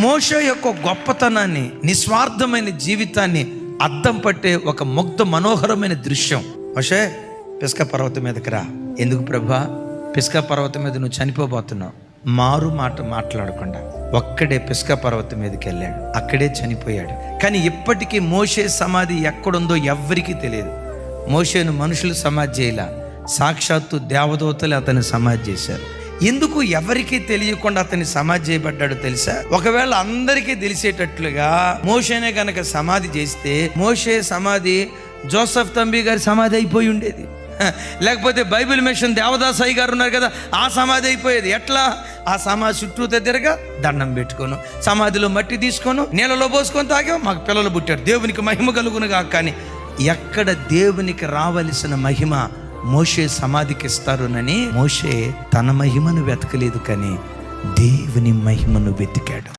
మోషే యొక్క గొప్పతనాన్ని, నిస్వార్థమైన జీవితాన్ని అద్దం పట్టే ఒక ముగ్ధ మనోహరమైన దృశ్యం. మోషే, పిస్కా పర్వతం మీదకి రా. ఎందుకు ప్రభా? పిస్కా పర్వతం మీద నువ్వు చనిపోబోతున్నావు. మారు మాట మాట్లాడకుండా ఒక్కడే పిస్కా పర్వతం మీదకి వెళ్ళాడు, అక్కడే చనిపోయాడు. కానీ ఇప్పటికీ మోషే సమాధి ఎక్కడుందో ఎవ్వరికీ తెలియదు. మోషేను మనుషులు సమాధి చేయలా, సాక్షాత్తు దేవదూతలు అతన్ని సమాధి చేశారు. ఎందుకు ఎవరికీ తెలియకుండా అతన్ని సమాధి చేయబడ్డాడో తెలుసా? ఒకవేళ అందరికీ తెలిసేటట్లుగా మోషేనే కనుక సమాధి చేస్తే మోషే సమాధి జోసెఫ్ తంబి గారి సమాధి అయిపోయి ఉండేది. లేకపోతే బైబిల్ మిషన్ దేవదాసాయి గారు ఉన్నారు కదా, ఆ సమాధి అయిపోయేది. ఎట్లా? ఆ సమాధి చుట్టూ తిరగా దండం పెట్టుకోను, సమాధిలో మట్టి తీసుకోను, నీళ్ళలో పోసుకొని తాగాం, మాకు పిల్లలు పుట్టారు, దేవునికి మహిమ కలుగునుగా. కానీ ఎక్కడ దేవునికి రావలసిన మహిమ మోషే సమాధికి ఇస్తారునని మోషే తన మహిమను వెతకలేదు, కానీ దేవుని మహిమను వెతికాడు.